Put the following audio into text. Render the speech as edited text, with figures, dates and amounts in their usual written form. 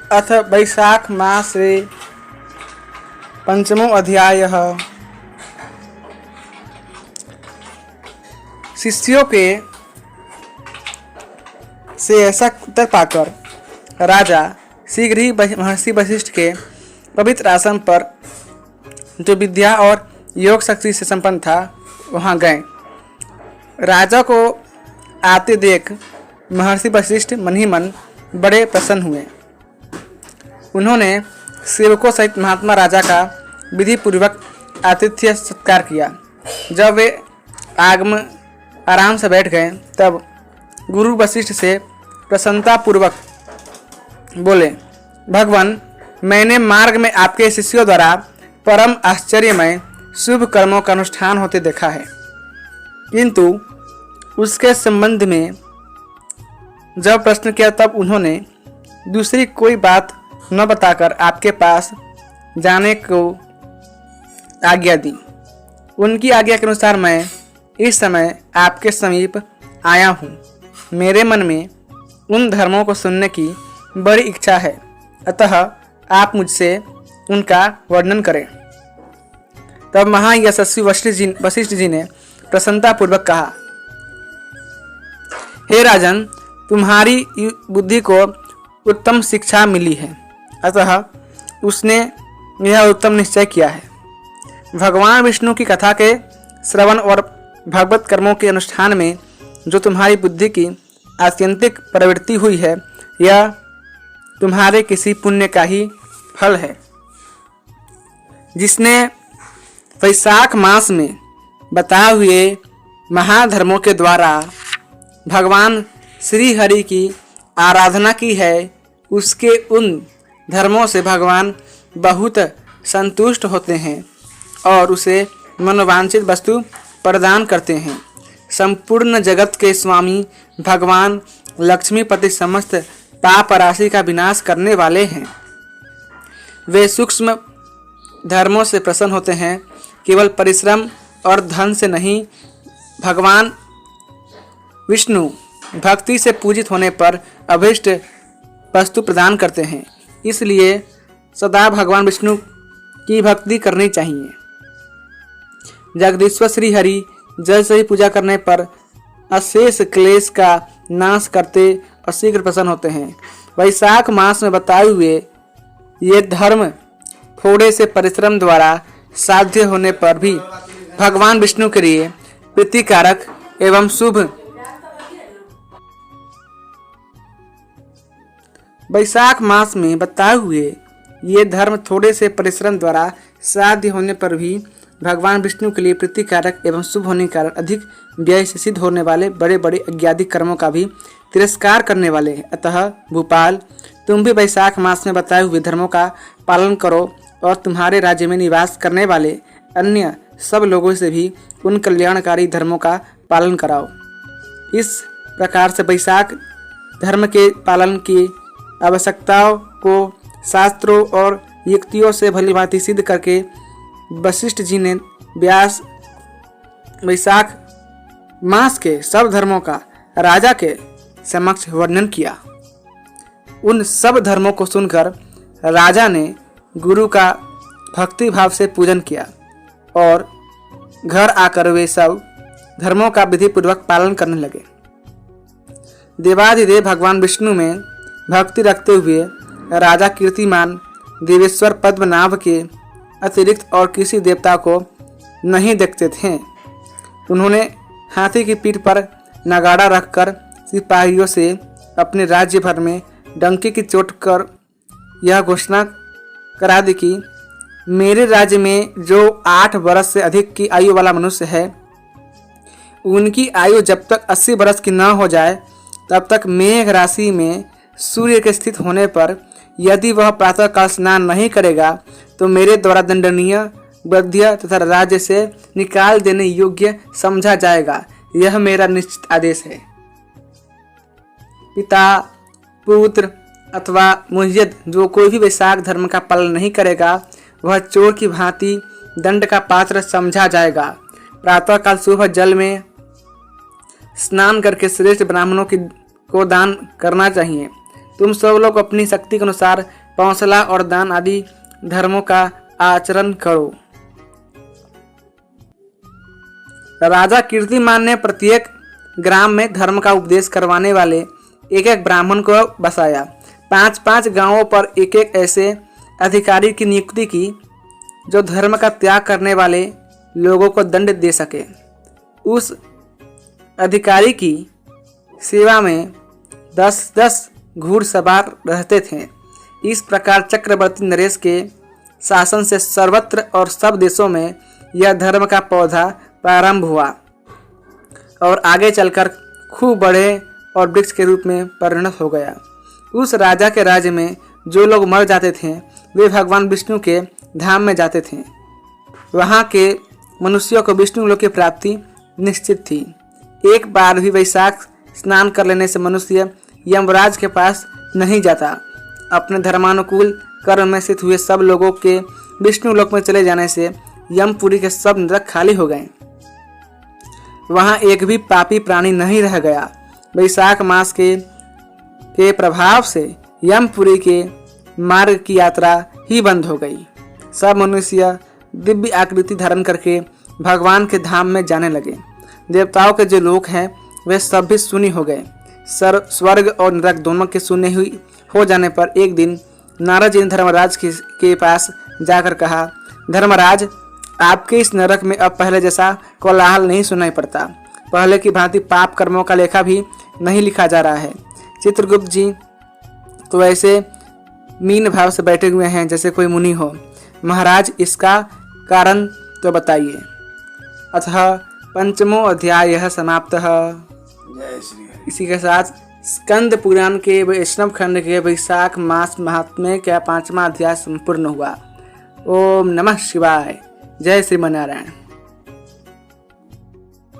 अथ वैशाख मासे पंचमो अध्यायः। शिष्यों के से ऐसा उत्तर पाकर राजा शीघ्र ही महर्षि वशिष्ठ के पवित्र आसन पर, जो विद्या और योग शक्ति से संपन्न था, वहां गए। राजा को आते देख महर्षि वशिष्ठ मन ही मन बड़े प्रसन्न हुए। उन्होंने सेवकों सहित महात्मा राजा का विधि पूर्वक आतिथ्य सत्कार किया। जब वे आराम से बैठ गए, तब गुरु वशिष्ठ से प्रसन्नता पूर्वक बोले, भगवान, मैंने मार्ग में आपके शिष्यों द्वारा परम आश्चर्यमय शुभ कर्मों का अनुष्ठान होते देखा है, किंतु उसके संबंध में जब प्रश्न किया तब उन्होंने दूसरी कोई बात न बताकर आपके पास जाने को आज्ञा दी। उनकी आज्ञा के अनुसार मैं इस समय आपके समीप आया हूँ। मेरे मन में उन धर्मों को सुनने की बड़ी इच्छा है, अतः आप मुझसे उनका वर्णन करें। तब महायशस्वी वशिष्ठ जी ने प्रसन्नतापूर्वक कहा, हे राजन, तुम्हारी बुद्धि को उत्तम शिक्षा मिली है, अतः उसने यह उत्तम निश्चय किया है। भगवान विष्णु की कथा के श्रवण और भगवत कर्मों के अनुष्ठान में जो तुम्हारी बुद्धि की आत्यंतिक प्रवृत्ति हुई है, यह तुम्हारे किसी पुण्य का ही फल है, जिसने वैशाख मास में बताए हुए महाधर्मों के द्वारा भगवान श्री हरि की आराधना की है। उसके उन धर्मों से भगवान बहुत संतुष्ट होते हैं और उसे मनोवांछित वस्तु प्रदान करते हैं। संपूर्ण जगत के स्वामी भगवान लक्ष्मीपति समस्त पाप राशि का विनाश करने वाले हैं। वे सूक्ष्म धर्मों से प्रसन्न होते हैं, केवल परिश्रम और धन से नहीं। भगवान विष्णु भक्ति से पूजित होने पर अभीष्ट वस्तु प्रदान करते हैं, इसलिए सदा भगवान विष्णु की भक्ति करनी चाहिए। जगदीश्वर श्री हरि जल से ही पूजा करने पर अशेष क्लेश का नाश करते और शीघ्र प्रसन्न होते हैं। वैशाख मास में बताए हुए ये धर्म थोड़े से परिश्रम द्वारा साध्य होने पर भी भगवान विष्णु के लिए प्रीतिकारक एवं शुभ। वैशाख मास में बताए हुए ये धर्म थोड़े से परिश्रम द्वारा साध्य होने पर भी भगवान विष्णु के लिए प्रीतिकारक एवं शुभ होने के कारण अधिक व्यय से सिद्ध होने वाले बड़े बड़े अज्ञादिक कर्मों का भी तिरस्कार करने वाले हैं। अतः भूपाल, तुम भी वैशाख मास में बताए हुए धर्मों का पालन करो और तुम्हारे राज्य में निवास करने वाले अन्य सब लोगों से भी उन कल्याणकारी धर्मों का पालन कराओ। इस प्रकार से वैशाख धर्म के पालन की आवश्यकताओं को शास्त्रों और युक्तियों से भलीभांति सिद्ध करके वशिष्ठ जी ने वैशाख मास के सब धर्मों का राजा के समक्ष वर्णन किया। उन सब धर्मों को सुनकर राजा ने गुरु का भक्ति भाव से पूजन किया और घर आकर वे सब धर्मों का विधि पूर्वक पालन करने लगे। देवाधिदेव भगवान विष्णु में भक्ति रखते हुए राजा कीर्तिमान देवेश्वर पद्मनाभ के अतिरिक्त और किसी देवता को नहीं देखते थे। उन्होंने हाथी की पीठ पर नगाड़ा रखकर सिपाहियों से अपने राज्य भर में डंके की चोट कर यह घोषणा करा दी कि मेरे राज्य में जो 8 वर्ष से अधिक की आयु वाला मनुष्य है, उनकी आयु जब तक 80 वर्ष की न हो जाए तब तक मेघ राशि में सूर्य के स्थित होने पर यदि वह प्रातःकाल स्नान नहीं करेगा तो मेरे द्वारा दंडनीय, वध्य तथा राज्य से निकाल देने योग्य समझा जाएगा। यह मेरा निश्चित आदेश है। पिता, पुत्र अथवा मुह्यद जो कोई भी वैशाख धर्म का पालन नहीं करेगा, वह चोर की भांति दंड का पात्र समझा जाएगा। प्रातःकाल सुबह जल में स्नान करके श्रेष्ठ ब्राह्मणों को दान करना चाहिए। तुम सब लोग अपनी शक्ति के अनुसार पौंसला और दान आदि धर्मों का आचरण करो। राजा कीर्तिमान ने प्रत्येक ग्राम में धर्म का उपदेश करवाने वाले एक एक ब्राह्मण को बसाया। 5-5 गांवों पर एक एक ऐसे अधिकारी की नियुक्ति की जो धर्म का त्याग करने वाले लोगों को दंड दे सके। उस अधिकारी की सेवा में 10-10 घुड़सवार रहते थे। इस प्रकार चक्रवर्ती नरेश के शासन से सर्वत्र और सब देशों में यह धर्म का पौधा प्रारंभ हुआ और आगे चलकर खूब बढ़े और वृक्ष के रूप में परिणत हो गया। उस राजा के राज्य में जो लोग मर जाते थे वे भगवान विष्णु के धाम में जाते थे। वहाँ के मनुष्यों को विष्णु लोक की प्राप्ति निश्चित थी। एक बार भी वैशाख स्नान कर लेने से मनुष्य यमराज के पास नहीं जाता। अपने धर्मानुकूल कर्म में स्थित हुए सब लोगों के विष्णु लोक में चले जाने से यमपुरी के सब नरक खाली हो गए। वहाँ एक भी पापी प्राणी नहीं रह गया। वैशाख मास के प्रभाव से यमपुरी के मार्ग की यात्रा ही बंद हो गई। सब मनुष्य दिव्य आकृति धारण करके भगवान के धाम में जाने लगे। देवताओं के जो लोक हैं वे सब भी शून्य हो गए। स्वर्ग और नरक दोनों के शून्य हुई हो जाने पर एक दिन नारद जी ने धर्मराज के पास जाकर कहा, धर्मराज, आपके इस नरक में अब पहले जैसा कोलाहल नहीं सुनाई पड़ता। पहले की भांति पाप कर्मों का लेखा भी नहीं लिखा जा रहा है। चित्रगुप्त जी तो ऐसे मीन भाव से बैठे हुए हैं जैसे कोई मुनि हो। महाराज, इसका कारण तो बताइए। अतः 5वां अध्याय समाप्तः। इसी के साथ स्कंद पुराण के वैष्णव खंड के वैशाख मास महात्म्य का 5वां अध्याय संपूर्ण हुआ। ओम नमः शिवाय। जय श्रीमन्नारायण।